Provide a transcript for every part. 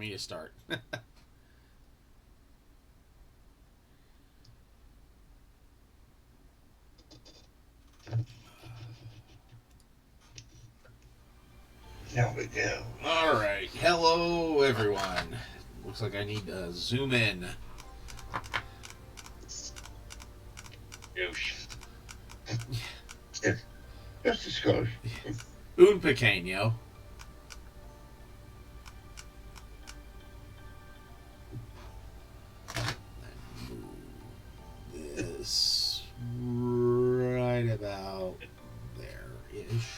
me to start. Now we go. All right. Hello, everyone. Looks like I need to zoom in. Goosh. Just a skosh. Un pequeño. This right about there-ish.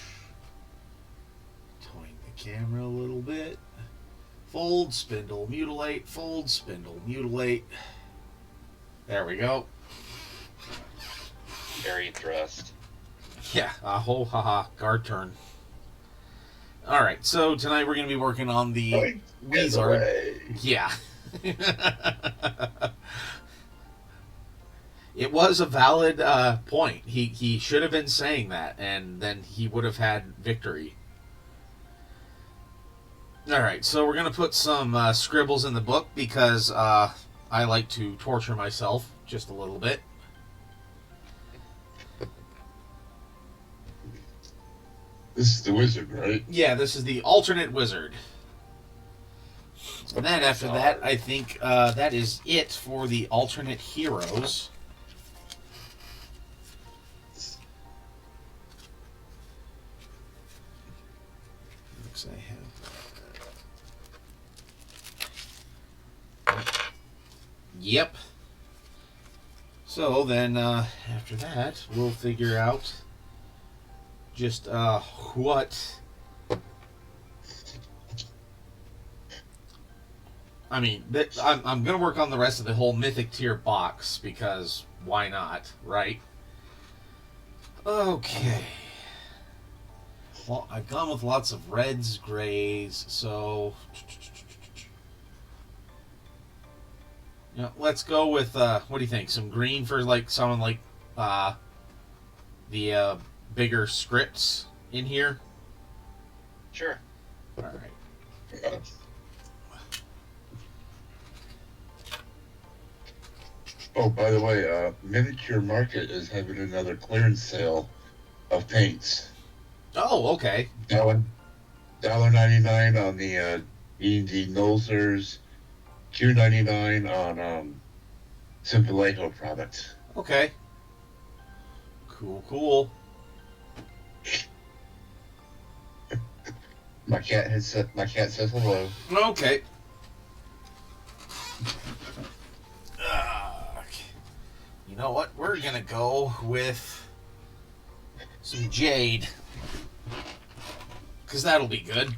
Toying the camera a little bit. Fold, spindle, mutilate, fold, spindle, mutilate. There we go. Very thrust. Yeah, ho haha, guard turn. Alright, so tonight we're going to be working on the Wizard. Yeah. It was a valid point. He should have been saying that, and then he would have had victory. Alright, so we're going to put some scribbles in the book because I like to torture myself just a little bit. This is the wizard, right? Yeah, this is the alternate wizard. And then after that, I think that is it for the alternate heroes. Looks I have. Yep. So then after that, we'll figure out just what. I mean, I'm going to work on the rest of the whole mythic tier box because why not, right? Okay. Well, I've gone with lots of reds, grays, so let's go with what do you think? Some green for like someone like the bigger scripts in here. Sure. All right. Oh, by the way, Miniature Market is having another clearance sale of paints. Oh, okay. $1.99 on the E&D Nolzers, $2.99 on Simpilejo products. Okay. Cool. My cat says hello. Okay. You know what? We're gonna go with some jade, because that'll be good.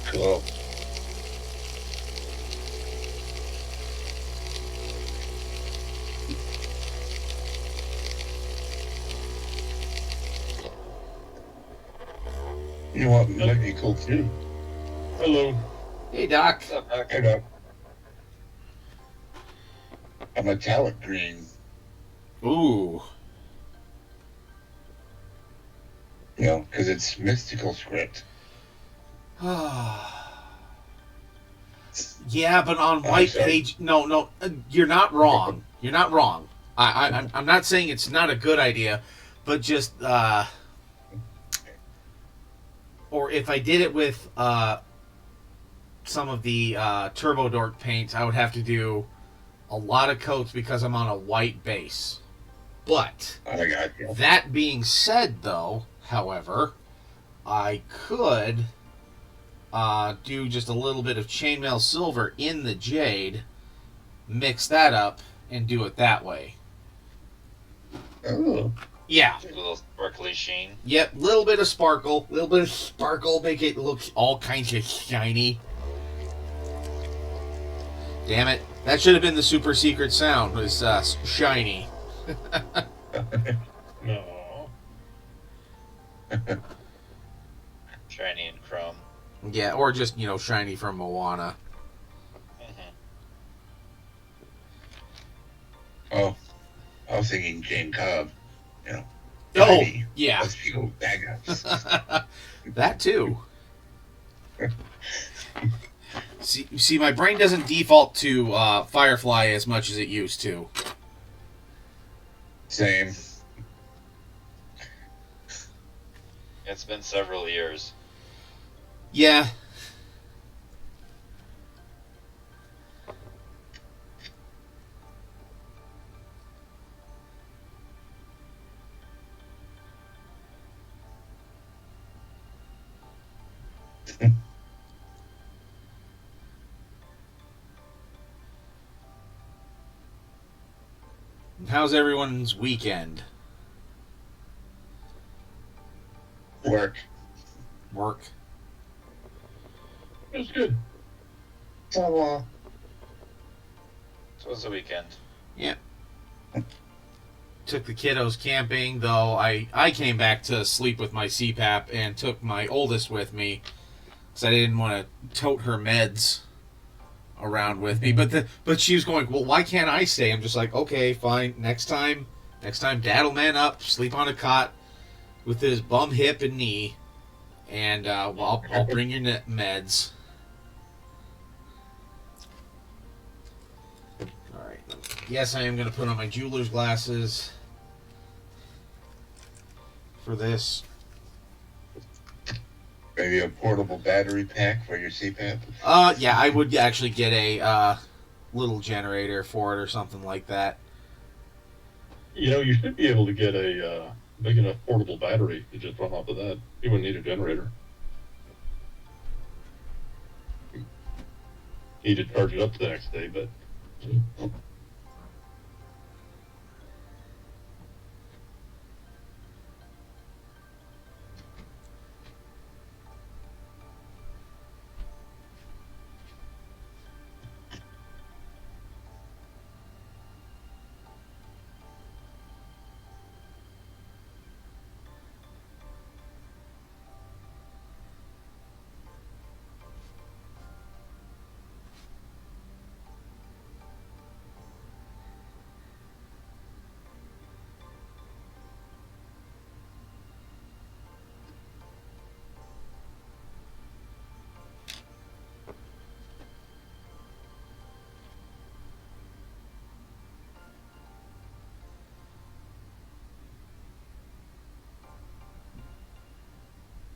Cool. You know what might be cool too? Hello. Hey, Doc. What's up, Doc? Hey, Doc. A metallic green. Ooh. You know, because it's mystical script. Yeah, but on white page, no, you're not wrong. You're not wrong. I'm not saying it's not a good idea, but just or if I did it with some of the Turbo Dork paints, I would have to do a lot of coats because I'm on a white base. But I got you. that being said, though, however, I could do just a little bit of chainmail silver in the jade, mix that up, and do it that way. Oh. Yeah. A little sparkly sheen. Yep, little bit of sparkle, make it look all kinds of shiny. Damn it. That should have been the super secret sound, was shiny. No. Shiny and chrome. Yeah, or just, shiny from Moana. Oh, I was thinking Jane Cobb. You know. Oh, Tiny. yeah. Let's go bad guys. That too. See, my brain doesn't default to Firefly as much as it used to. Same. It's been several years. Yeah. How's everyone's weekend? Work. Work? It was good. So, So it was the weekend. Yeah. Took the kiddos camping, though I came back to sleep with my CPAP and took my oldest with me because I didn't want to tote her meds around with me. But she was going, well, why can't I stay? I'm just like, okay, fine. Next time, Dad'll man up, sleep on a cot with his bum, hip, and knee, and I'll bring your meds. All right. Yes, I am going to put on my jeweler's glasses for this. maybe a portable battery pack for your CPAP. Yeah, I would actually get a little generator for it or something like that. You know, you should be able to get a big enough portable battery to just run off of that. You wouldn't need a generator. You need to charge it up the next day, but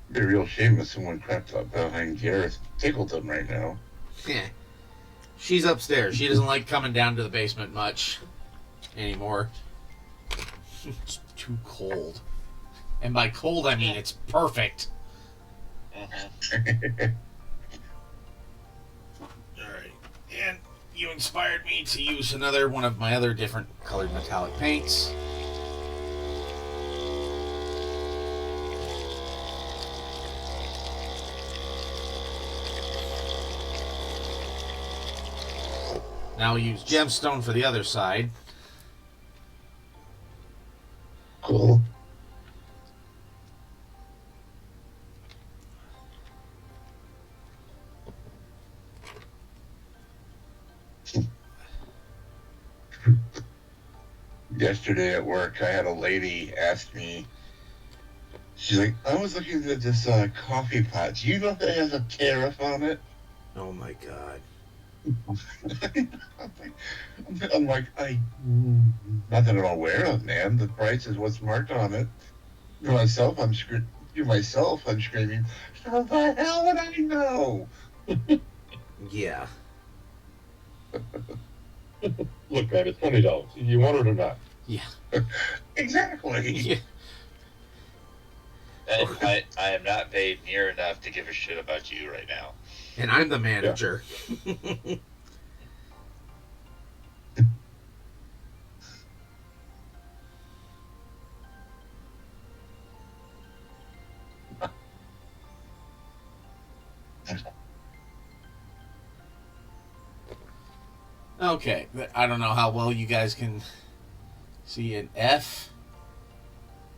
It'd be a real shame if someone crept up behind Gareth Tickleton right now. Yeah. She's upstairs. She doesn't like coming down to the basement much anymore. It's too cold. And by cold, I mean it's perfect. Mm-hmm. Alright. And you inspired me to use another one of my other different colored metallic paints. Now we'll use gemstone for the other side. Cool. Yesterday at work, I had a lady ask me, she's like, I was looking at this coffee pot. Do you know that it has a tariff on it? Oh my god. I'm like, not that I'm aware of, man. The price is what's marked on it. To myself, I'm screaming, how the hell would I know? Yeah. look, man, it's $20. You want it or not? Yeah. Exactly. Yeah. And I am not paid near enough to give a shit about you right now. And I'm the manager. Okay, I don't know how well you guys can see an F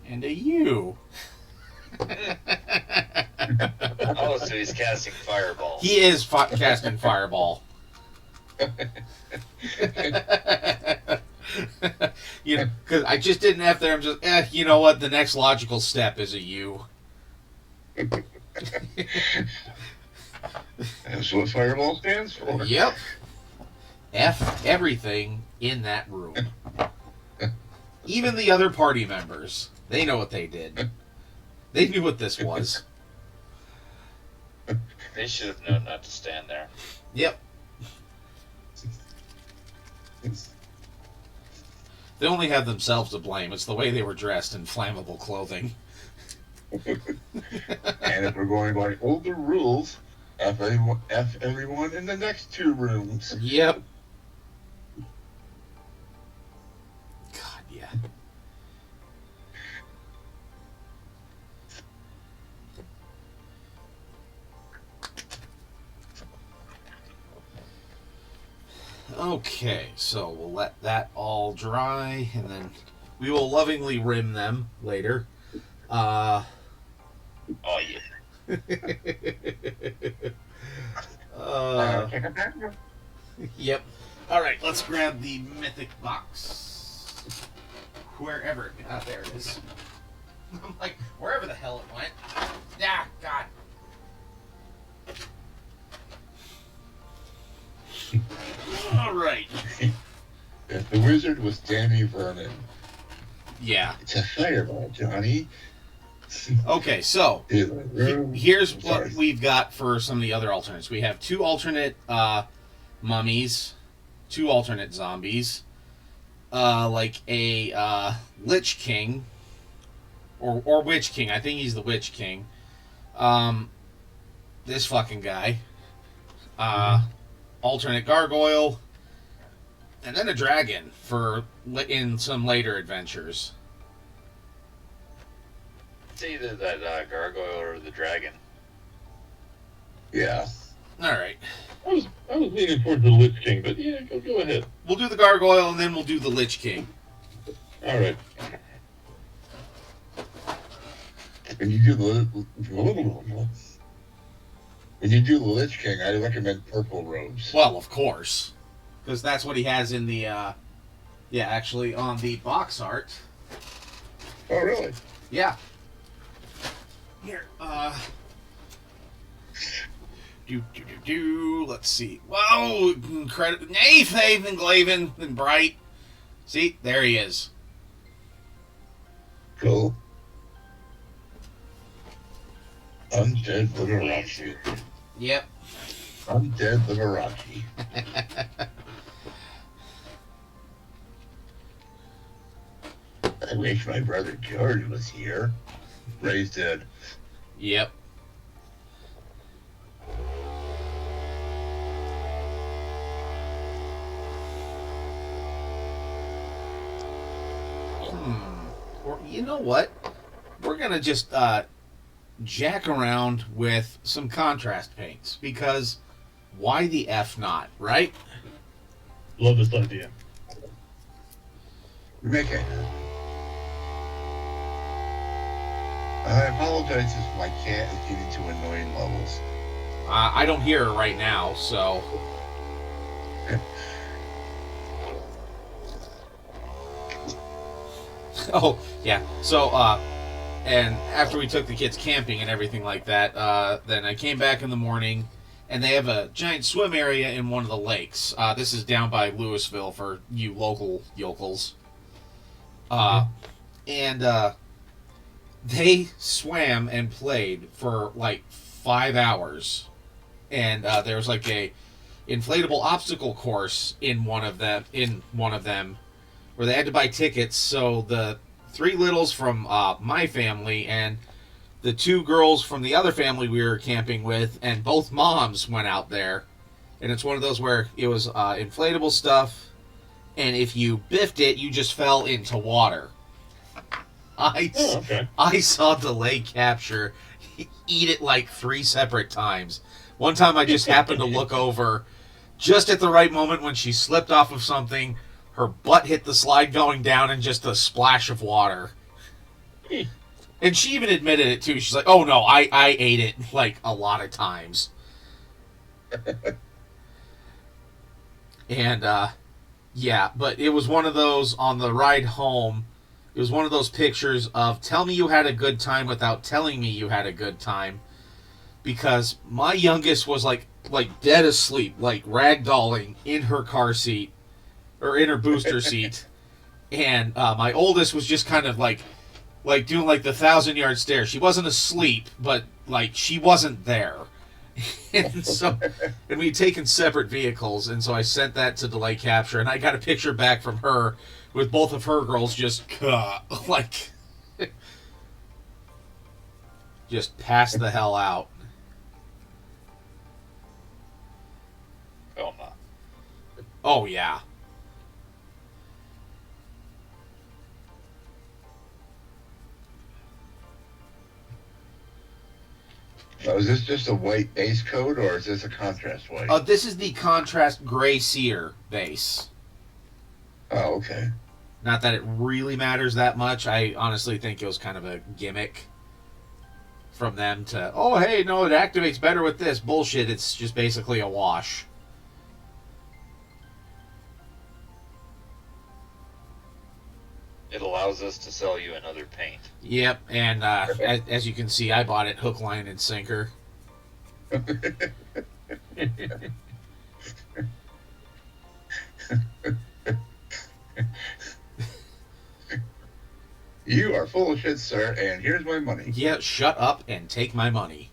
and a U. Oh, so he's casting Fireball. He is casting Fireball. You know, because I just did an F there. I'm just, you know what? The next logical step is a U. That's what Fireball stands for. Yep. F everything in that room. Even the other party members. They know what they did. They knew what this was. They should have known not to stand there. Yep. They only have themselves to blame. It's the way they were dressed in flammable clothing. And if we're going by older rules, F everyone in the next 2 rooms. Yep. God, yeah. Okay, so we'll let that all dry, and then we will lovingly rim them later. Oh yeah. Yep. All right, let's grab the mythic box. Wherever it... there it is. I'm like, wherever the hell it went. Ah, God. All right. If the wizard was Danny Vernon, Yeah. it's a fireball, Johnny. Okay, so here's what Sorry. we've got for some of the other alternates. We have 2 alternate mummies, 2 alternate zombies, like a Lich King, or Witch King. I think he's the Witch King. This fucking guy. Alternate gargoyle, and then a dragon for in some later adventures. It's either that gargoyle or the dragon. Yeah. All right, I was leaning towards the Lich King, but yeah, go ahead. we'll do the gargoyle and then we'll do the Lich King. All right. When you do the Lich King, I recommend purple robes. Well, of course, because that's what he has in the actually on the box art. Oh, really? Yeah. Here, let's see. Whoa, incredible. Nathan Glavin and Bright. See, there he is. Cool. Undead Liberace. Yep. Undead Liberace. I wish my brother George was here. Ray's dead. Yep. Or you know what? We're gonna just jack around with some contrast paints because why the F not, right? Love this idea. Make it. I apologize if my cat is getting to annoying levels. I don't hear her right now, so. Oh, yeah. So, and after we took the kids camping and everything like that, then I came back in the morning, and they have a giant swim area in one of the lakes. This is down by Louisville for you local yokels. And they swam and played for like 5 hours. And there was like a inflatable obstacle course in one of them, where they had to buy tickets. So the 3 littles from my family and the 2 girls from the other family we were camping with, and both moms went out there. And it's one of those where it was inflatable stuff, and if you biffed it, you just fell into water. I saw delay capture eat it like 3 separate times. One time I just happened to look over just at the right moment when she slipped off of something. Her butt hit the slide going down and just a splash of water. And she even admitted it too. She's like, oh no, I ate it like a lot of times. And yeah, but it was one of those on the ride home. It was one of those pictures of tell me you had a good time without telling me you had a good time. because my youngest was like dead asleep, like ragdolling in her car seat or in her booster seat, and my oldest was just kind of like doing like the 1,000-yard stare. She wasn't asleep, but like she wasn't there. And we'd taken separate vehicles, and so I sent that to delay capture, and I got a picture back from her with both of her girls just like just passed the hell out. Oh, no. Oh yeah. So is this just a white base coat, or is this a contrast white? This is the contrast gray sear base. Oh, okay. Not that it really matters that much. I honestly think it was kind of a gimmick from them to, oh, hey, no, it activates better with this. Bullshit, it's just basically a wash. It allows us to sell you another paint. Yep, and as you can see, I bought it hook, line, and sinker. You are full of shit, sir, and here's my money. Yeah, shut up and take my money.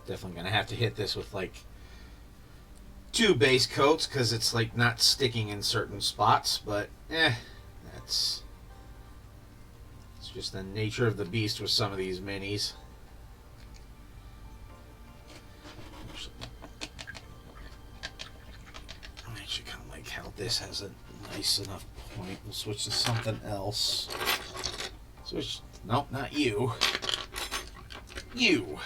Definitely gonna have to hit this with like 2 base coats because it's like not sticking in certain spots, but that's it's just the nature of the beast with some of these minis. I actually kind of like how this has a nice enough point. We'll switch to something else. Switch. Nope, not you. You.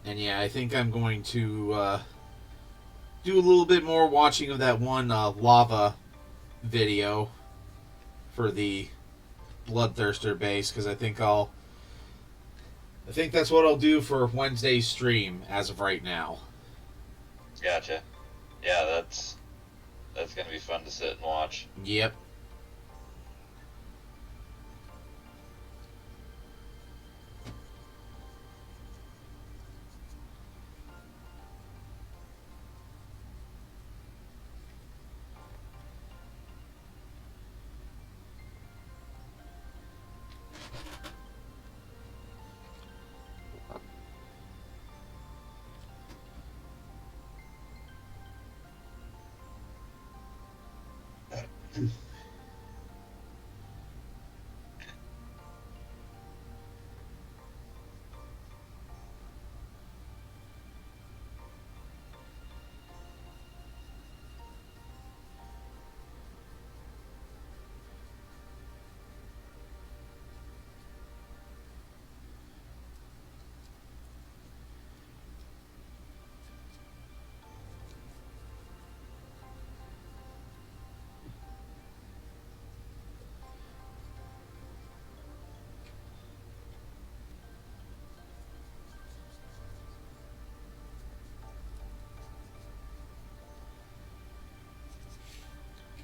And yeah, I think I'm going to do a little bit more watching of that one lava video for the Bloodthirster base, because I think that's what I'll do for Wednesday's stream as of right now. Gotcha. Yeah, that's gonna be fun to sit and watch. Yep.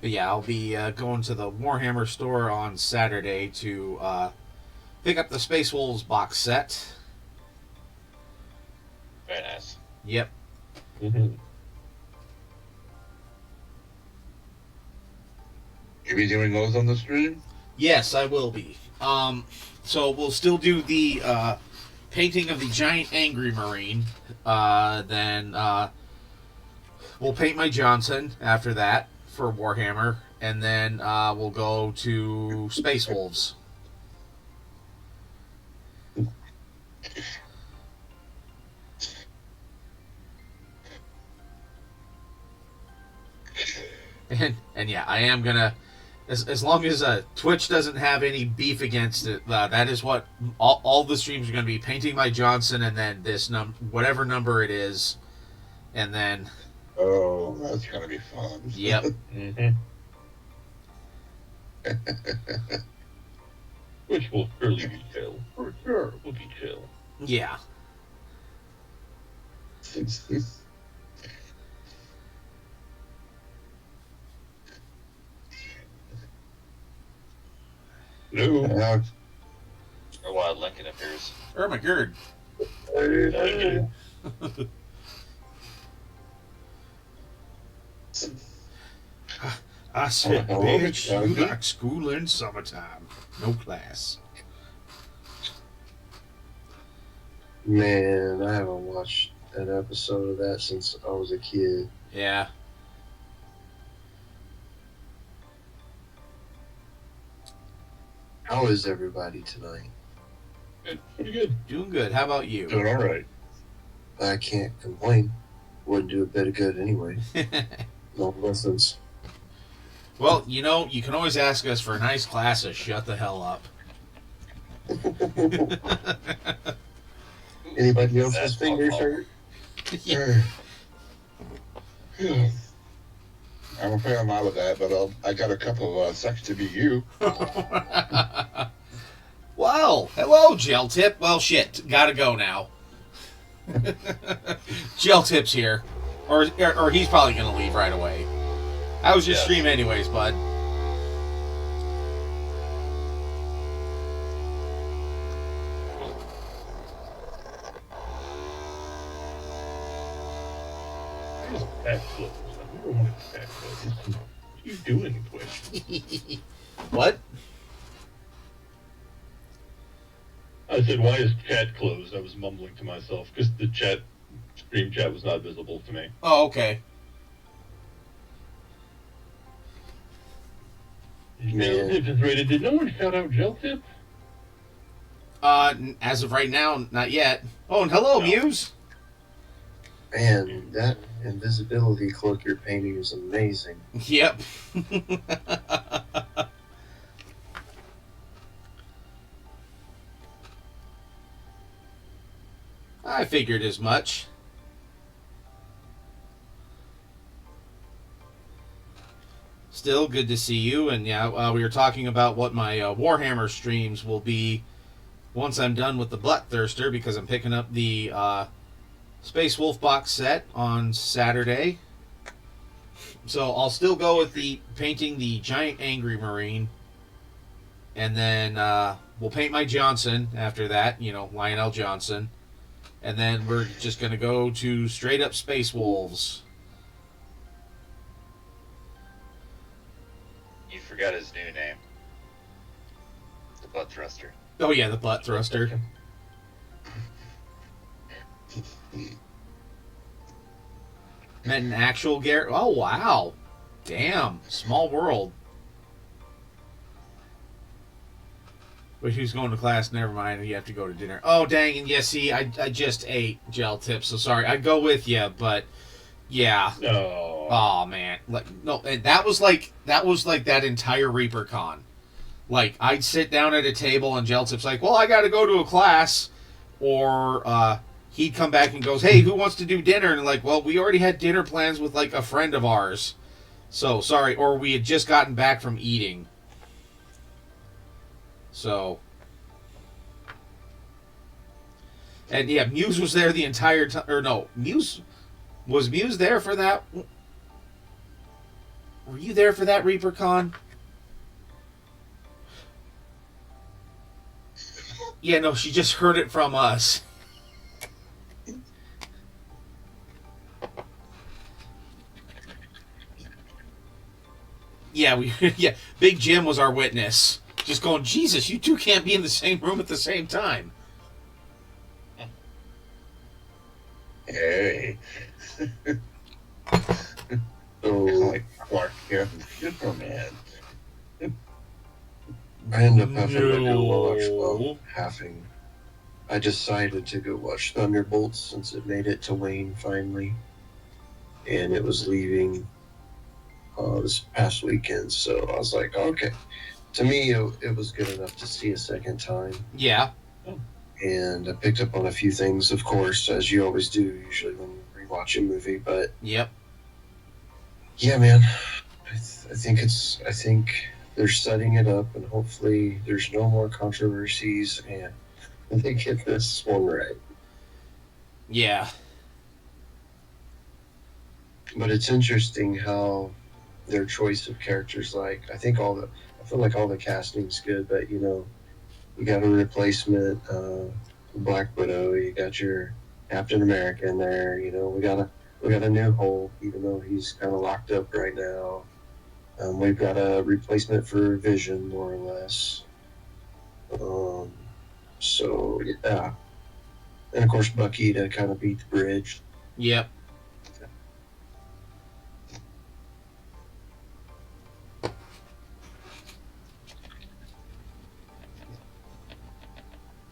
But yeah, I'll be going to the Warhammer store on Saturday to pick up the Space Wolves box set. Very nice. Yep. Mhm. You be doing those on the stream? Yes, I will be. So we'll still do the painting of the giant angry marine. Then we'll paint my Johnson after that for Warhammer, and then we'll go to Space Wolves. And yeah, I am gonna, as long as Twitch doesn't have any beef against it, that is what all the streams are gonna be: painting my Johnson, and then this whatever number it is, and then Oh, that's gonna be fun. yep. Mhm. Which will surely be chill. For sure, will be chill. Yeah. No. Now, Or while Lincoln appears. Oh my god. Hey. I said, Oh, bitch, you okay. like school in summertime. No class. Man, I haven't watched an episode of that since I was a kid. Yeah. How is everybody tonight? Good. Pretty good. Doing good. How about you? doing all right. I can't complain. Wouldn't do a bit of good anyway. No lessons. Well, you know, you can always ask us for nice classes. Shut the hell up. Anybody else's That's fingers all. hurt? Yeah. I'm afraid I'm out of that, but I got a couple of seconds to be you. Well, hello, Gel Tip. Well, shit, gotta go now. Gel Tip's here, or he's probably gonna leave right away. I was just Yes. stream anyways, bud. Why is that closed? I never wanted that closed. What are you doing, Twitch? What? I said, why is chat closed? I was mumbling to myself because the stream chat was not visible to me. Oh, okay. Man. Tip is rated. Did no one shout out Gel Tip? As of right now, not yet. Oh, and hello, No. Muse. Man, that invisibility cloak you're painting is amazing. Yep. I figured as much. Still good to see you, and yeah, we were talking about what my Warhammer streams will be once I'm done with the Bloodthirster, because I'm picking up the Space Wolf box set on Saturday. So I'll still go with the painting the giant angry marine, and then we'll paint my Johnson after that. You know, Lionel Johnson, and then we're just gonna go to straight up Space Wolves. You forgot his new name. The Butt Thruster. Oh yeah, the butt thruster. Met an actual Garrett. Oh wow, damn, small world. Wait, who's going to class? Never mind. You have to go to dinner. Oh dang, and yeah, see, I just ate Gel Tip, so sorry. I'd go with you, but yeah. No. Oh man, like no, and that was like that entire Reaper Con. Like I'd sit down at a table and Gel Tip's like, "Well, I got to go to a class," or he'd come back and goes, "Hey, who wants to do dinner?" And like, "Well, we already had dinner plans with like a friend of ours, so sorry." Or we had just gotten back from eating. So, and yeah, Muse was there the entire time. Or no, Muse there for that? Were you there for that ReaperCon? Yeah, no, she just heard it from us. Yeah, yeah, Big Jim was our witness. Just going, Jesus, you two can't be in the same room at the same time. Hey. So Like Clark Kent, Superman. I ended up having to go watch, No. having. I decided to go watch Thunderbolts since it made it to Wayne finally. And it was leaving this past weekend, so I was like, okay. To me, it was good enough to see a second time. Yeah. And I picked up on a few things, of course, as you always do, usually when you rewatch a movie. But Yep. yeah, man, I think they're setting it up, and hopefully there's no more controversies, and they get this one right. Yeah. But it's interesting how their choice of characters, like I feel like all the casting's good, but you got a replacement Black Widow, you got your Captain America in there, we got a new Hulk, even though he's kind of locked up right now. We've got a replacement for Vision, more or less. So yeah, and of course Bucky to kind of beat the bridge. Yep.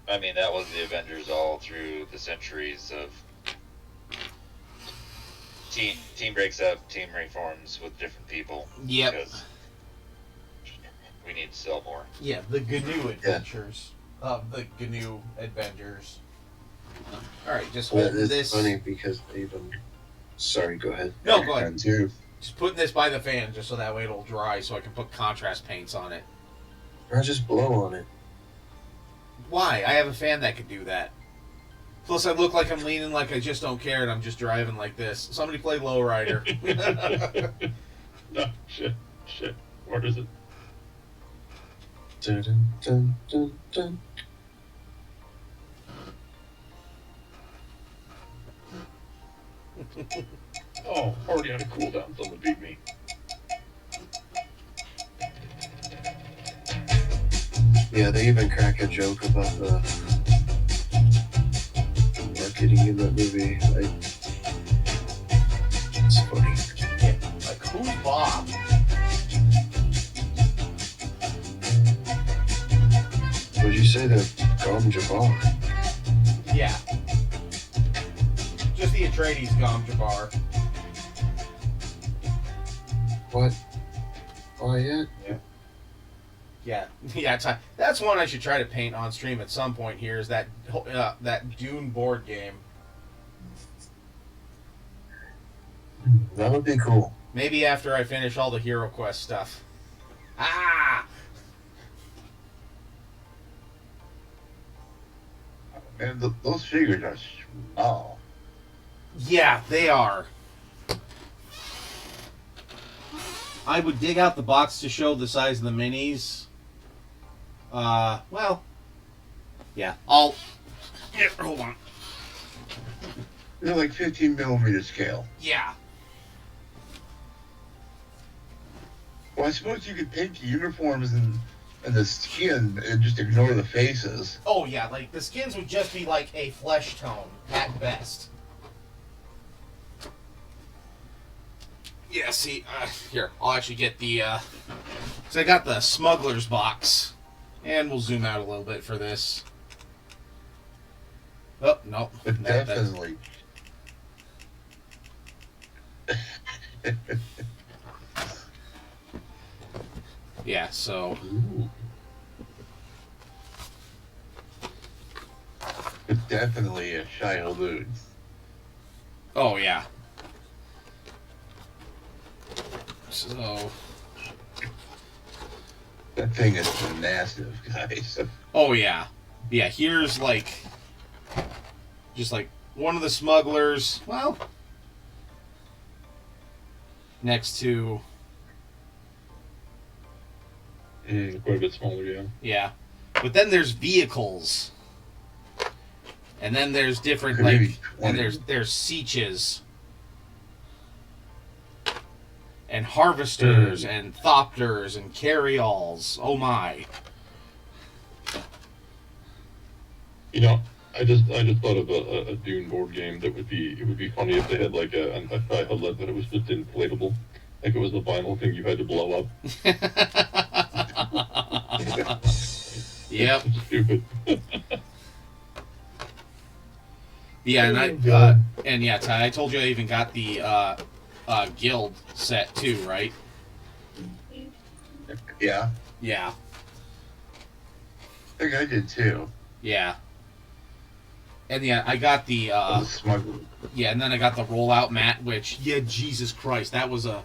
I mean, that was the Avengers all through the centuries of team breaks up, team reforms with different people. Yep. Because we need to sell more. Yeah, the GNU Adventures. The GNU Avengers. Alright, just Well, holding it's this. funny because they even. Sorry, go ahead. No, go ahead. And too. Just putting this by the fan just so that way it'll dry so I can put contrast paints on it. Or just blow on it. Why? I have a fan that could do that. Plus, I look like I'm leaning like I just don't care and I'm just driving like this. Somebody play Lowrider. No, shit. Where is it? Dun, dun, dun, dun, dun. Oh, already on a cooldown. Someone beat me. Yeah, they even crack a joke about the marketing in that movie. It's funny. Yeah, like, who's Bob? What did you say? The Gom Jabbar? Yeah. Just the Atreides Gom Jabbar. What? Oh, yeah? Yeah. That's one I should try to paint on stream at some point. Here is that Dune board game. That would be cool. Maybe after I finish all the HeroQuest stuff. Ah! Man, those figures are small. Yeah, they are. I would dig out the box to show the size of the minis. Well, yeah, Here, hold on. They're like 15 millimeter scale. Yeah. Well, I suppose you could paint the uniforms and the skin and just ignore the faces. Oh, yeah, like, the skins would just be like a flesh tone, at best. Yeah, see, here, I'll actually get the, so I got the Smuggler's box. And we'll zoom out a little bit for this. Oh, no. But That's- definitely. Yeah, so... But definitely a Shia LaBeouf. Oh, yeah. So... That thing is massive, guys. Oh, yeah. Yeah, here's, like... Just, like, one of the smugglers... Well... Next to... Quite a bit smaller, yeah. Yeah. But then there's vehicles. And then there's different, Okay, like, maybe and 20. there's sieges. And harvesters, and thopters, and carryalls. Oh my. You know, I just thought of a Dune board game that would be funny if they had like a thigh outlet, but it was just inflatable. Like it was a vinyl thing you had to blow up. Yep. Stupid. Yeah, and yeah, Ty, I told you I even got the guild set too, right? Yeah, Yeah, I think I did too. yeah. And yeah, I got the The smuggler. yeah, and then I got the rollout mat, which Jesus Christ, that was a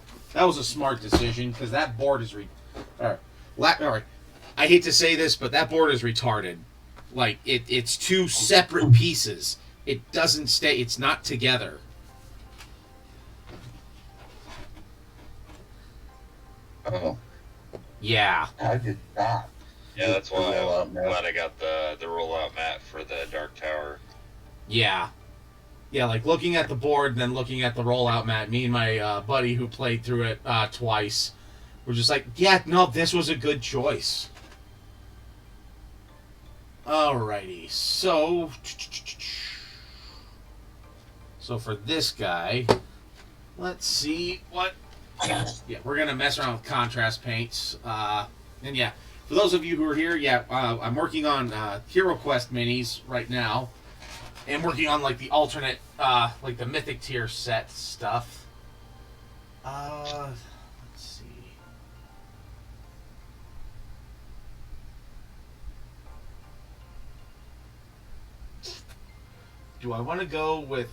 smart decision because that board is all right. I hate to say this, but that board is retarded. Like it's two separate pieces. It doesn't stay. It's not together. Oh, Yeah. I did not. Yeah, that's why Rollout I'm mat. glad I got the rollout mat for the Dark Tower. Yeah. Yeah, like looking at the board and then looking at the rollout mat, me and my buddy who played through it twice were just like, yeah, no, this was a good choice. Alrighty, so for this guy, let's see what. Yeah, we're gonna mess around with contrast paints, and yeah, for those of you who are here, yeah, I'm working on HeroQuest minis right now, and working on like the alternate, like the mythic tier set stuff. Let's see. Do I want to go with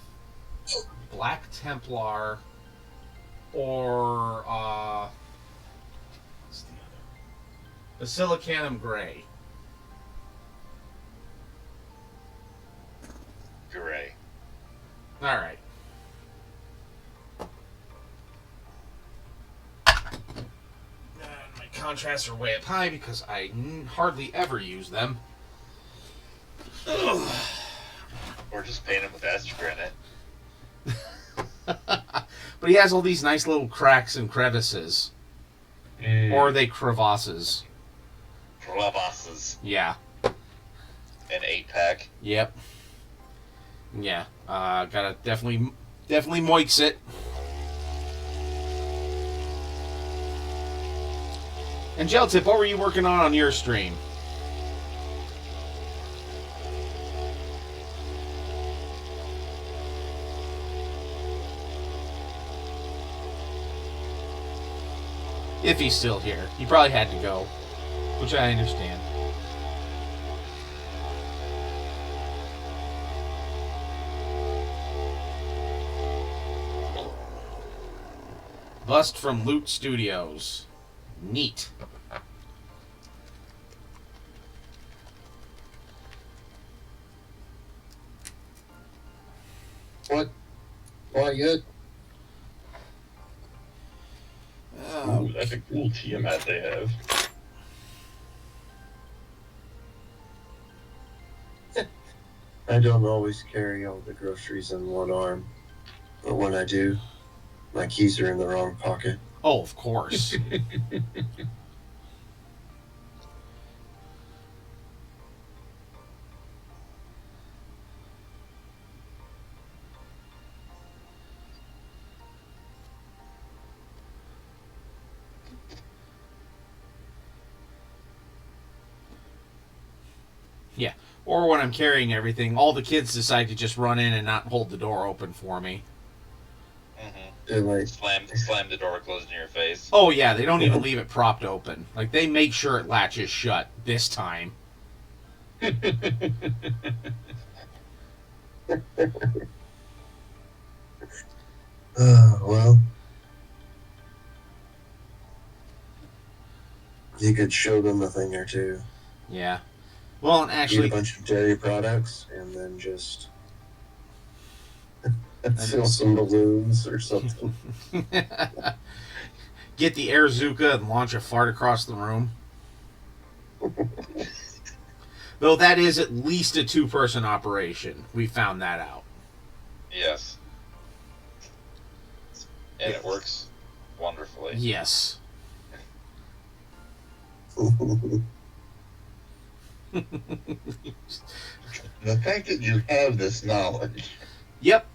Black Templar or what's the other? Basilicanum Gray? Gray. All right. My contrasts are way up high because I hardly ever use them. Ugh. Or just paint him with Astro But he has all these nice little cracks and crevices. Or are they crevasses? Crevasses. Yeah. An 8-pack. Yep. Yeah. Gotta definitely moix it. And Gel Tip, what were you working on your stream? If he's still here. He probably had to go, which I understand. Bust from Loot Studios. Neat. What? Why good? Ooh, that's a cool Tiamat they have. I don't always carry all the groceries in one arm, but when I do, my keys are in the wrong pocket. Oh, of course. Yeah. Or when I'm carrying everything, all the kids decide to just run in and not hold the door open for me. They're like, Slam the door closed in your face. Oh, yeah, they don't even leave it propped open. Like, they make sure it latches shut this time. well, you could show them a thing or two. Yeah. Well, and Eat actually, a bunch of dairy products, and then just fill some balloons or something. get the Air Zuka and launch a fart across the room. Though that is at least a 2-person operation. We found that out. Yes. And it works wonderfully. Yes. The fact that you have this knowledge. Yep.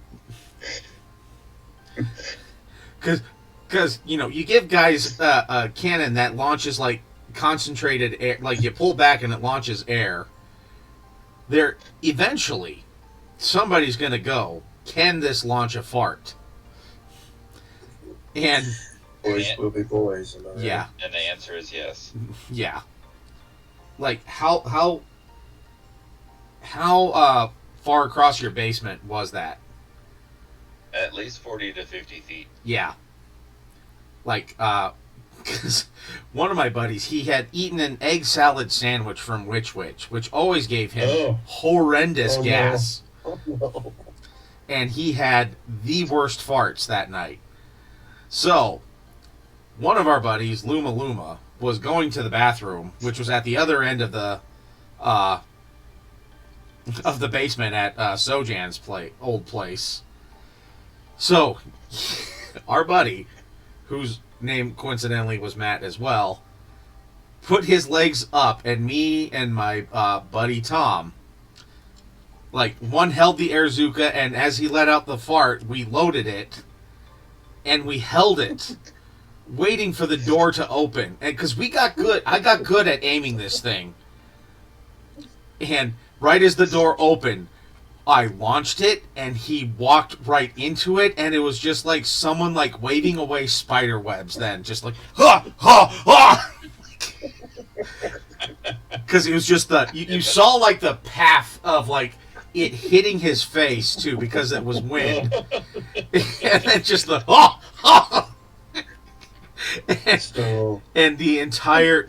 Because you give guys a cannon that launches like concentrated air, like you pull back and it launches air. There eventually somebody's going to go, can this launch a fart? And Boys will be boys. yeah, And the answer is yes. yeah. Like how far across your basement was that? At least 40 to 50 feet. Yeah. Like, because one of my buddies, he had eaten an egg salad sandwich from Which, which always gave him horrendous gas. Oh, no. And he had the worst farts that night. So, one of our buddies, Luma, was going to the bathroom, which was at the other end of the basement at Sojan's old place. So, our buddy, whose name coincidentally was Matt as well, put his legs up, and me and my buddy Tom, like, one held the Airzuka, and as he let out the fart, we loaded it, and we held it, waiting for the door to open. And because I got good at aiming this thing. And right as the door opened, I launched it, and he walked right into it, and it was just like someone like waving away spider webs. Then just like ha ha ha, because it was just you saw like the path of like it hitting his face too, because it was wind, and then just the ha ha. And the entire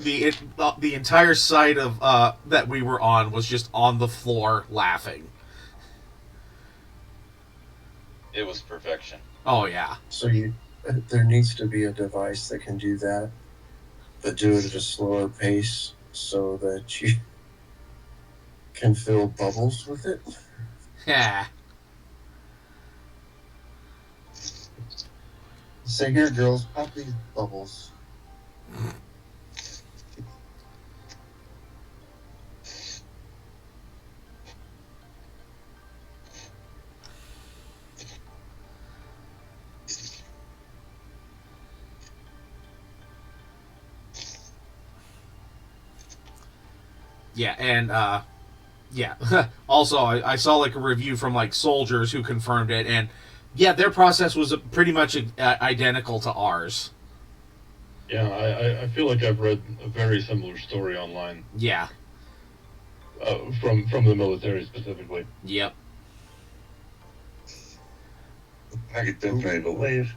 side of that we were on was just on the floor laughing. It was perfection. Oh yeah. So there needs to be a device that can do that, but do it at a slower pace so that you can fill bubbles with it. Yeah. Say, here, girls, pop these bubbles. Yeah, and yeah. Also, I saw like a review from like soldiers who confirmed it, and yeah, their process was pretty much identical to ours. Yeah, I feel like I've read a very similar story online. Yeah. From the military specifically. Yep. I could definitely believe.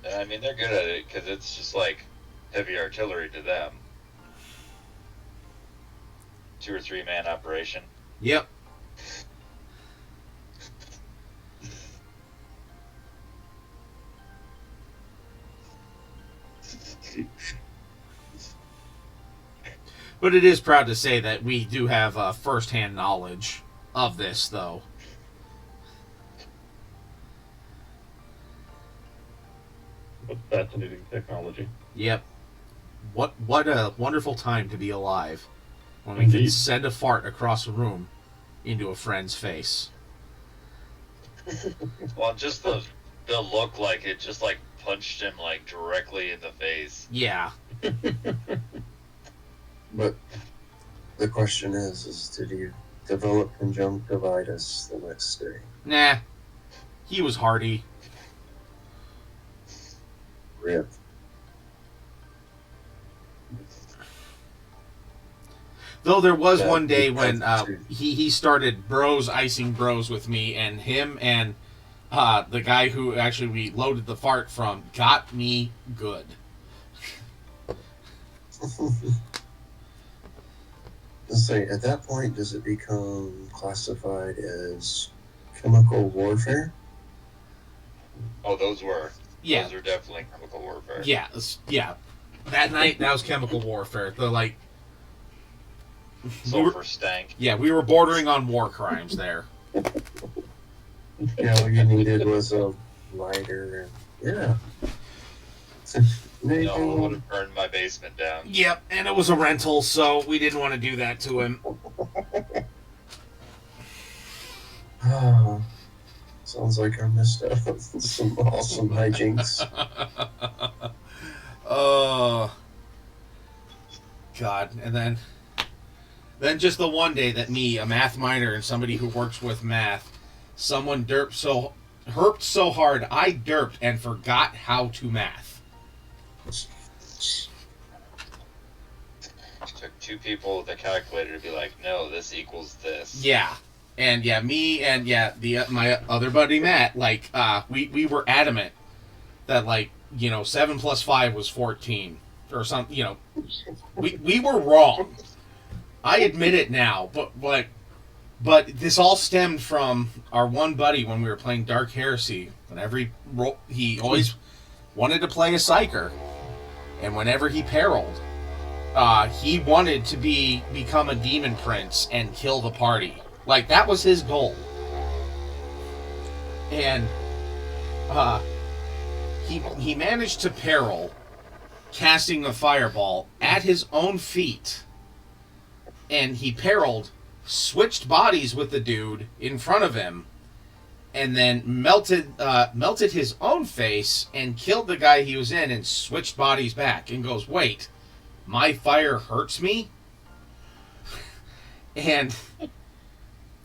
And I mean, they're good at it because it's just like heavy artillery to them. 2 or 3 man operation. Yep. But it is proud to say that we do have first-hand knowledge of this, though. But fascinating technology. Yep. What a wonderful time to be alive. When we can send a fart across a room into a friend's face. Well, just the look, like it just like punched him like directly in the face. Yeah. But the question is did he develop conjunctivitis the next day? Nah. He was hardy. Rip. Though there was one day when he started icing bros with me, and him and the guy who actually we loaded the fart from got me good. Say, at that point, does it become classified as chemical warfare? Oh, those were. Yeah. Those are definitely chemical warfare. Yeah, yeah. That night, that was chemical warfare. sulfur stank. Yeah, we were bordering on war crimes there. Yeah, all you needed was a lighter. Yeah. No, it would have burned my basement down. Yep, and it was a rental, so we didn't want to do that to him. Oh, sounds like I missed out on some awesome hijinks. Oh, God. And then just the one day that me, a math minor and somebody who works with math, someone herped so hard I derped and forgot how to math. It took two people with a calculator to be like, no, this equals this. Yeah. And yeah, me and yeah, my other buddy Matt, like, we were adamant that, like, 7 plus 5 was 14 or something. We were wrong. I admit it now, but this all stemmed from our one buddy when we were playing Dark Heresy. Whenever he always wanted to play a psyker, and whenever he perilled, he wanted to become a demon prince and kill the party. Like, that was his goal. And he managed to peril, casting a fireball at his own feet. And he periled, switched bodies with the dude in front of him, and then melted his own face and killed the guy he was in and switched bodies back and goes, wait, my fire hurts me? And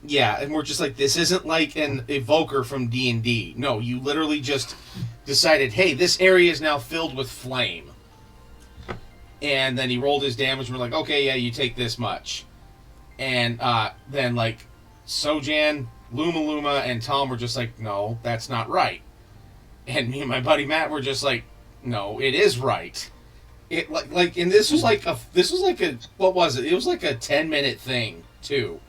yeah, and we're just like, this isn't like an evoker from D&D. No, you literally just decided, hey, this area is now filled with flame. And then he rolled his damage and we're like, okay, yeah, you take this much. And then, like, Sojan, Luma, and Tom were just like, no, that's not right. And me and my buddy Matt were just like, no, it is right. It and this was like a what was it? It was like a 10-minute thing too.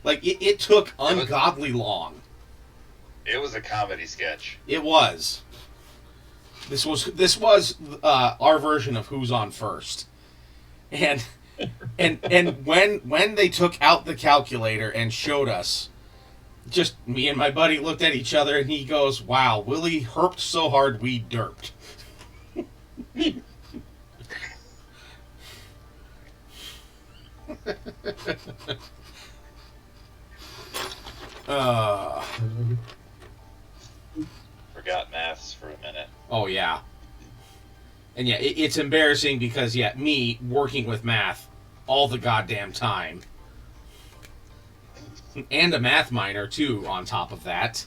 Like, it took ungodly long. It was a comedy sketch. It was. This was our version of Who's on First, and when they took out the calculator and showed us, just me and my buddy looked at each other and he goes, "Wow, Willie herped so hard we derped." Forgot maths for a minute. Oh, yeah. And yeah, it's embarrassing because, yeah, me working with math all the goddamn time. And a math minor, too, on top of that.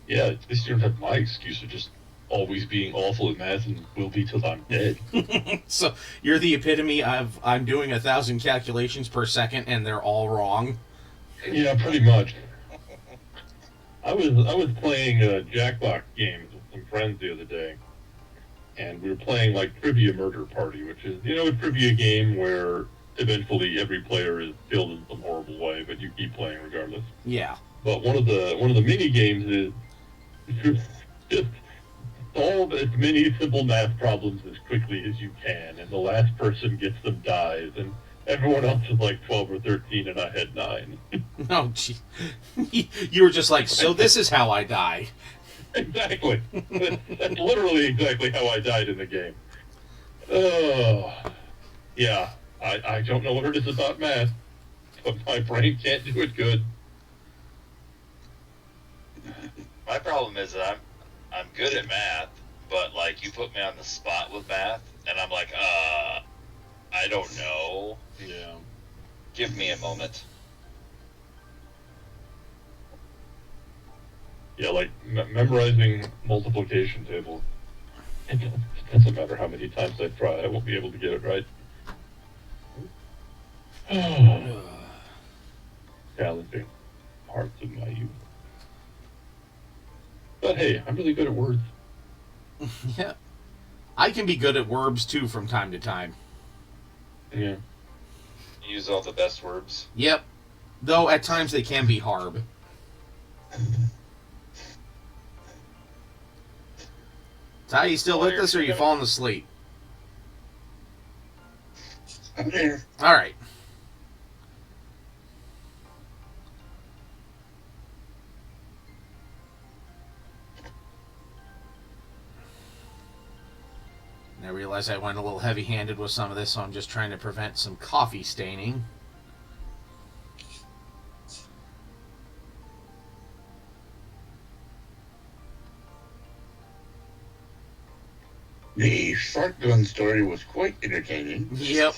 Yeah, at least you don't have my excuse of just always being awful at math and will be till I'm dead. So, you're the epitome of, I'm doing 1,000 calculations per second and they're all wrong. Yeah, pretty much. I was playing Jackbox games with some friends the other day, and we were playing like Trivia Murder Party, which is, a trivia game where eventually every player is killed in some horrible way, but you keep playing regardless. Yeah. But one of the mini games is just solve as many simple math problems as quickly as you can, and the last person gets them dies, and everyone else is like 12 or 13, and I had 9. Oh, gee. You were just like, so this is how I die. Exactly. That's literally exactly how I died in the game. Oh, yeah. I don't know what it is about math, but my brain can't do it good. My problem is that I'm good at math, but, like, you put me on the spot with math, and I'm like, I don't know. Yeah. Give me a moment. Yeah, like memorizing multiplication tables. It doesn't matter how many times I try, I won't be able to get it right. Challenging parts of my youth. But hey, I'm really good at words. Yeah. I can be good at verbs, too, from time to time. Yeah. Use all the best words. Yep. Though, at times, they can be hard. Ty, you still with us, or are you falling asleep? I'm here. All right. I realize I went a little heavy-handed with some of this, so I'm just trying to prevent some coffee staining. The shotgun story was quite entertaining. Yep.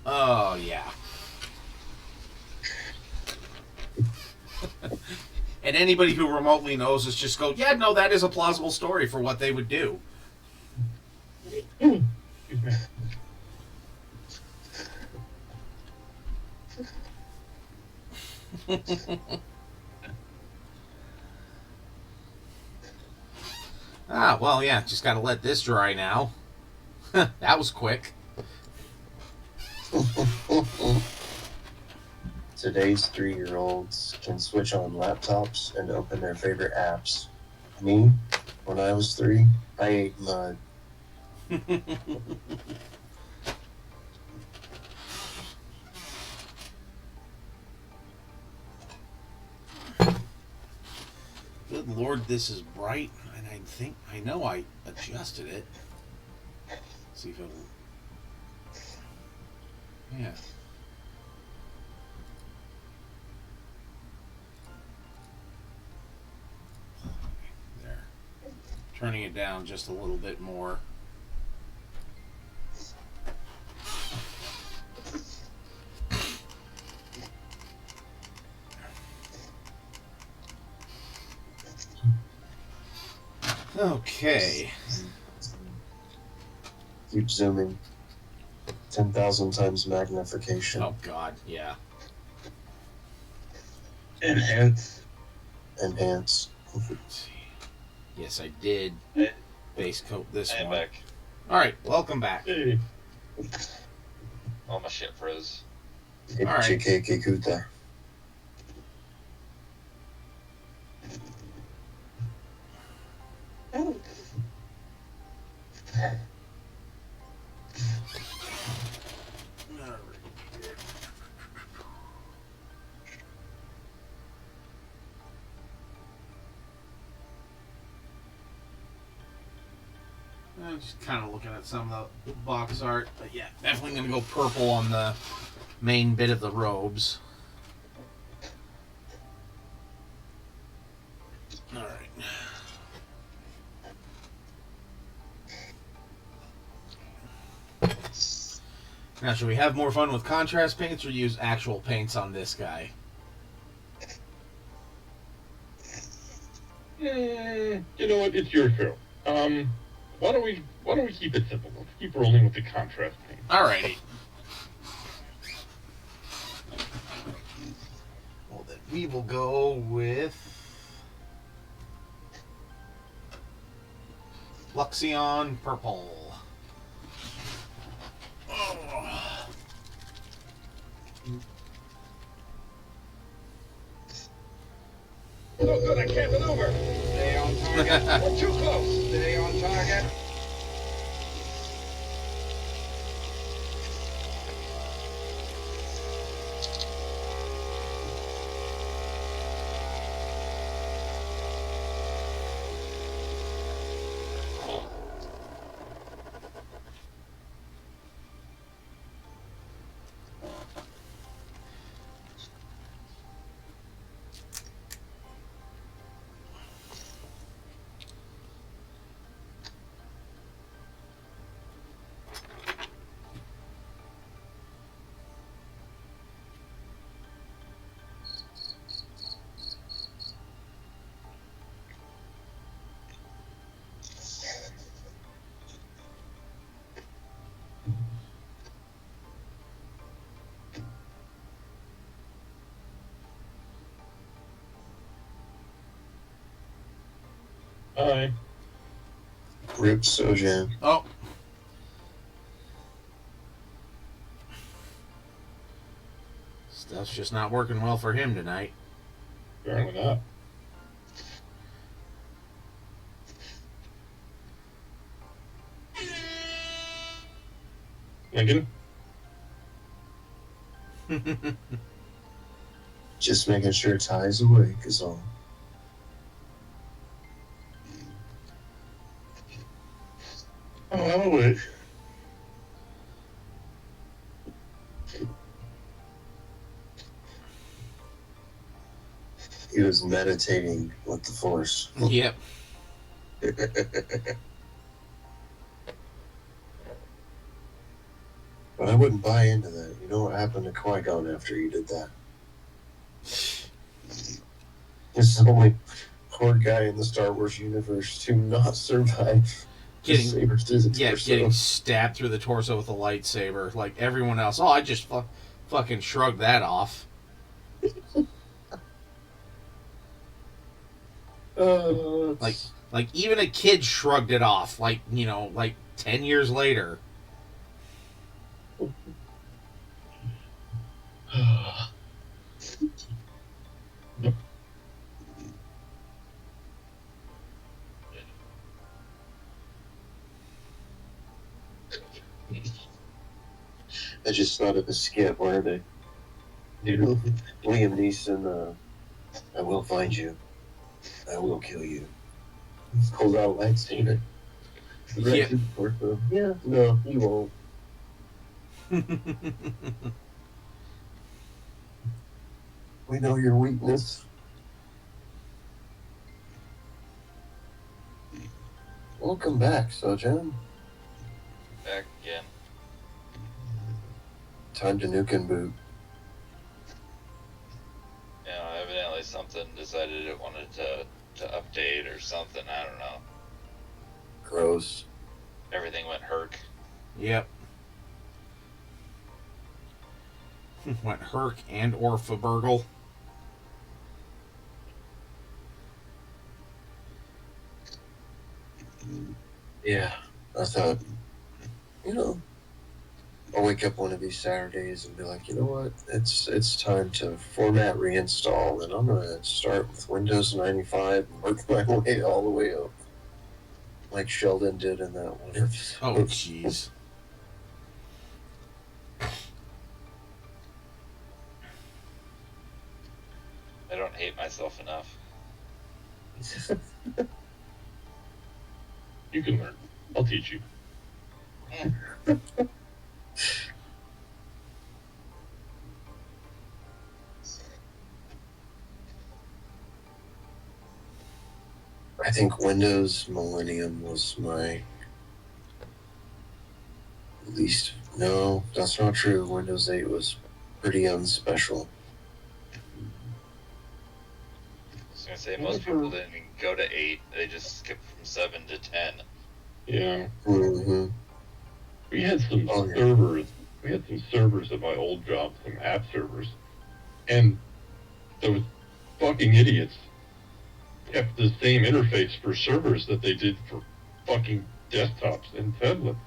Oh, yeah. And anybody who remotely knows us just go, yeah, no, that is a plausible story for what they would do. Excuse me. Ah, well, yeah, just gotta let this dry now. That was quick. Today's 3-year-olds can switch on laptops and open their favorite apps. Me, when I was 3, I ate mud. Good Lord, this is bright, and I know I adjusted it. See if it'll. Yeah. There. Turning it down just a little bit more. Okay. Keep zooming. 10,000 times magnification. Oh God, yeah. Enhance. Enhance. Let's see. Yes, I did Hey, base coat this I'm one. back. All right, welcome back. Hey. All my shit froze. Alright. Kikuta. I'm just kind of looking at some of the box art, but yeah, definitely going to go purple on the main bit of the robes. All right. Now, should we have more fun with contrast paints or use actual paints on this guy? You know what? It's your show. Why don't we keep it simple? Let's keep rolling with the contrast paint. Alrighty. Well, then we will go with Luxion Purple. No good, I can't maneuver. Stay on target. We're too close. Stay on target. Aye. Rip Sojan. Oh. Stuff's just not working well for him tonight. Apparently not. Lincoln? Just making sure Ty's awake is all. Oh, I'm awake. He was meditating with the Force. Yep. But I wouldn't buy into that. You know what happened to Qui-Gon after you did that? He's the only poor guy in the Star Wars universe to not survive. Getting stabbed through the torso with a lightsaber like everyone else. Oh, I just fucking shrugged that off. Like even a kid shrugged it off. Like 10 years later. I just thought of a skit where they, Liam Neeson, I will find you. I will kill you. Pulls out a lightsaber. Yeah. Yeah, no, you won't. We know your weakness. Welcome back, Sojan. Back again. Time to nuke and boot. Evidently something decided it wanted to update or something. I don't know. Gross. Everything went herc. Yep. Went herc and or Fabergle. Yeah, I thought, I'll wake up one of these Saturdays and be like, you know what? It's time to format reinstall, and I'm gonna start with Windows 95 and work my way all the way up, like Sheldon did in that one episode. Oh, jeez. I don't hate myself enough. You can learn. I'll teach you. I think Windows Millennium was my least. No, that's not true. Windows 8 was pretty unspecial. I was gonna say most people didn't go to 8; they just skipped from 7 to 10. Yeah. Mm-hmm. We had some servers. We had some servers at my old job, some app servers, and those fucking idiots kept the same interface for servers that they did for fucking desktops and tablets.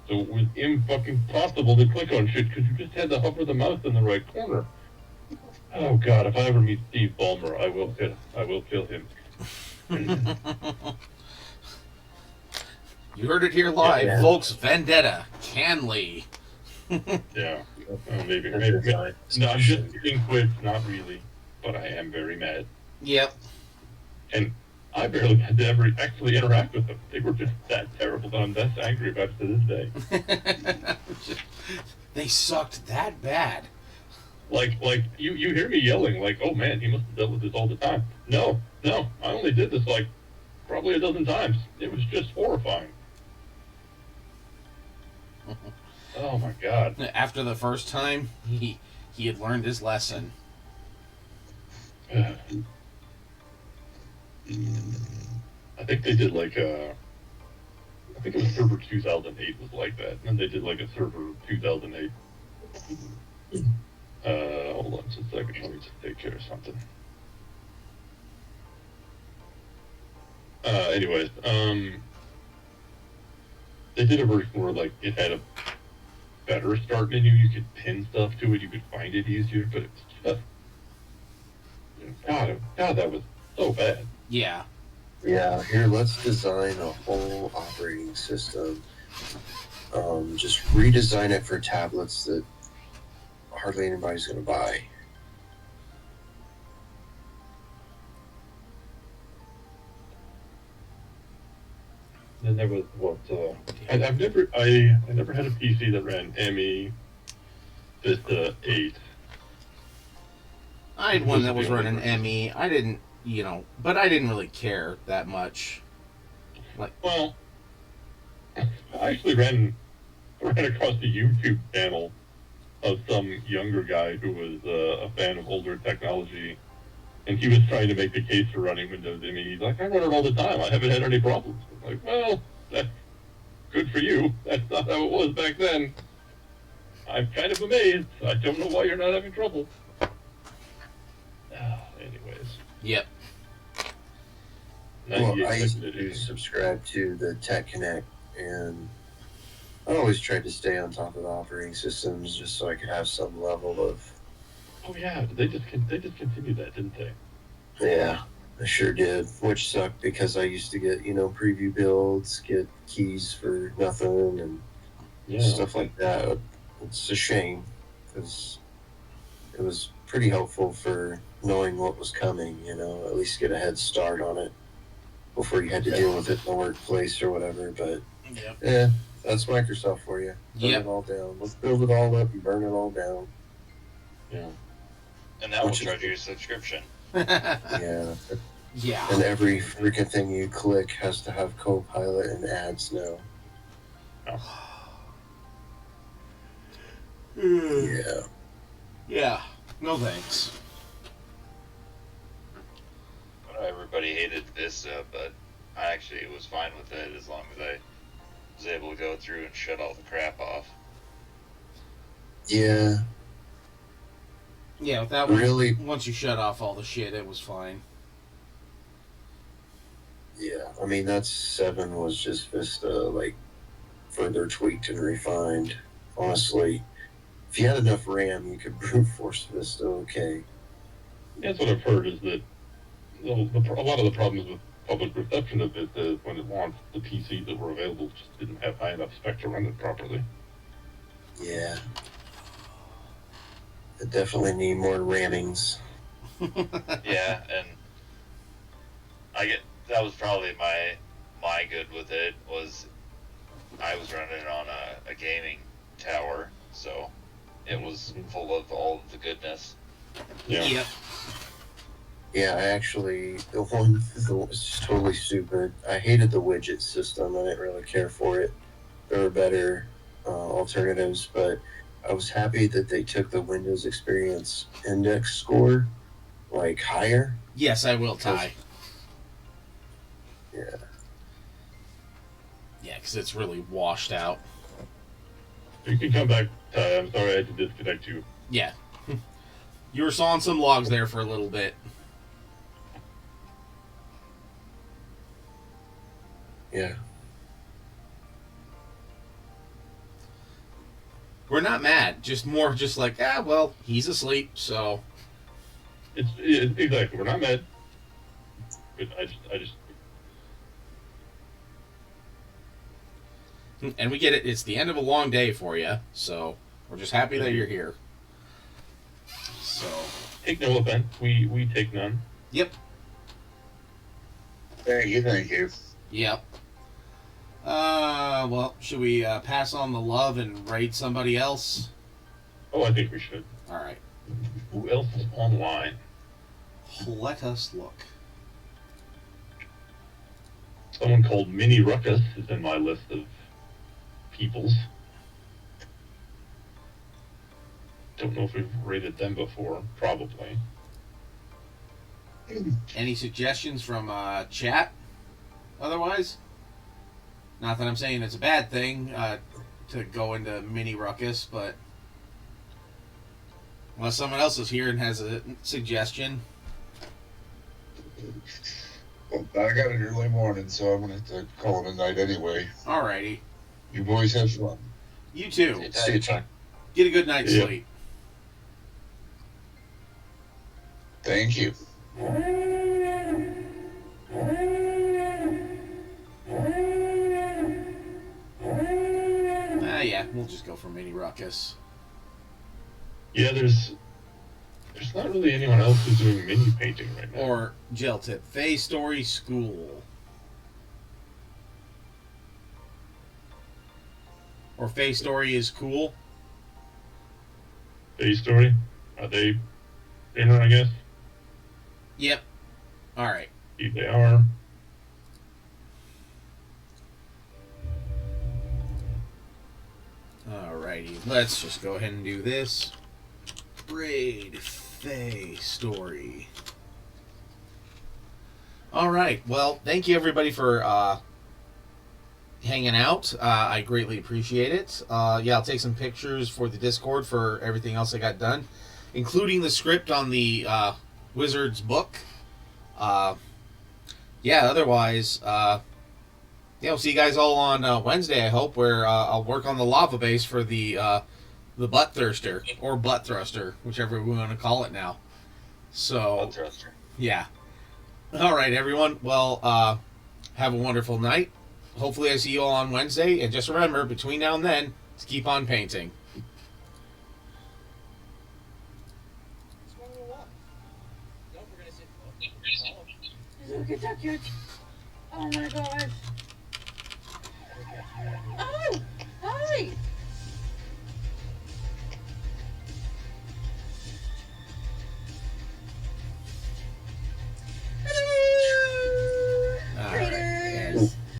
So it was impossible to click on shit because you just had to hover the mouse in the right corner. Oh god, if I ever meet Steve Ballmer, I will kill him. You heard it here live, Yeah. folks. Vendetta, Canley. Yeah, maybe. No, I'm just getting quick, not really, but I am very mad. Yep. And I barely had to ever actually interact with them. They were just that terrible that I'm that angry about it to this day. They sucked that bad. Like you hear me yelling, like, oh man, he must have dealt with this all the time. No, I only did this like probably a dozen times. It was just horrifying. Oh my god. After the first time, he had learned his lesson. I think they did like I think it was server 2008 was like that, and then they did like a server 2008. Hold on just a second, let me just take care of something. Anyways, they did a version where like it had a better start menu, you could pin stuff to it, you could find it easier, but it's just God, that was so bad. Yeah. Yeah, here, let's design a whole operating system Just redesign it for tablets that hardly anybody's going to buy. And there was I never had a PC that ran ME Vista 8. I had one that was running ME. I didn't, but I didn't really care that much. Well, I actually ran across the YouTube channel of some younger guy who was a fan of older technology, and he was trying to make the case for running Windows ME. He's like, I run it all the time. I haven't had any problems. I'm like, well, that's good for you. That's not how it was back then. I'm kind of amazed. I don't know why you're not having trouble. Anyways. Yep. Well, I used to subscribe to the Tech Connect, and I always tried to stay on top of the operating systems just so I could have some level of. Oh yeah, they just continued that, didn't they? Yeah, I sure did. Which sucked because I used to get preview builds, get keys for nothing, and stuff like that. It's a shame because it was pretty helpful for knowing what was coming. At least get a head start on it before you had to deal with it in the workplace or whatever. But yeah, that's Microsoft for you. Burn it all down. Let's build it all up and burn it all down. Yeah. And that will charge you a subscription. Yeah. Yeah. And every freaking thing you click has to have Copilot and ads now. Yeah. Yeah. No thanks. I know everybody hated Vista, but I actually was fine with it as long as I was able to go through and shut all the crap off. Yeah. Yeah, with that really, one, once you shut off all the shit, it was fine. Yeah, I mean, that 7 was just Vista, further tweaked and refined. Honestly, if you had enough RAM, you could brute force Vista okay. That's what I've heard, is that a lot of the problems with public reception of Vista is when it launched, the PCs that were available just didn't have high enough spec to run it properly. Yeah. I definitely need more rammings. Yeah, and that was probably my good with it, was I was running it on a gaming tower, so it was full of all of the goodness. Yeah. Yep. Yeah, the one was totally stupid. I hated the widget system. I didn't really care for it. There were better alternatives, but I was happy that they took the Windows Experience index score higher. Yes, I will, Ty. Yeah. Yeah, because it's really washed out. You can come back, Ty. I'm sorry I had to disconnect you. Yeah. You were sawing some logs there for a little bit. Yeah. We're not mad. Just more just he's asleep, so. It's exactly. We're not mad. But I just. And we get it. It's the end of a long day for you, so we're just happy that you're here. So. Take no offense. We take none. Yep. Thank you. Yep. Well, should we pass on the love and raid somebody else? Oh, I think we should. All right. Who else is online? Let us look. Someone called Mini Ruckus is in my list of peoples. Don't know if we've rated them before. Probably. Any suggestions from chat? Otherwise? Not that I'm saying it's a bad thing to go into Mini Ruckus, but unless someone else is here and has a suggestion. Well, I got it early morning, so I'm going to have to call it a night anyway. Alrighty. You boys have fun. You too. See you, Chuck. Get a good night's sleep. Thank you. we'll just go for Mini Ruckus. Yeah, there's not really anyone else who's doing mini painting right now. Or Gel Tip. Fae Story School. Or Fae Story is cool. Fae Story? Are they dinner, I guess? Yep. Alright. They are. Alrighty. Let's just go ahead and do this. Braid Fae Story. Alright. Well, thank you everybody for hanging out. I greatly appreciate it. Yeah, I'll take some pictures for the Discord for everything else I got done, including the script on the Wizard's book. Yeah, otherwise, yeah, we'll see you guys all on Wednesday, I hope, where I'll work on the lava base for the butt thruster, or butt thruster, whichever we want to call it now. So, Butt thruster. yeah. All right, everyone. Well, have a wonderful night. Hopefully I see you all on Wednesday, and just remember, between now and then, to keep on painting. Look at that kid. Oh my gosh.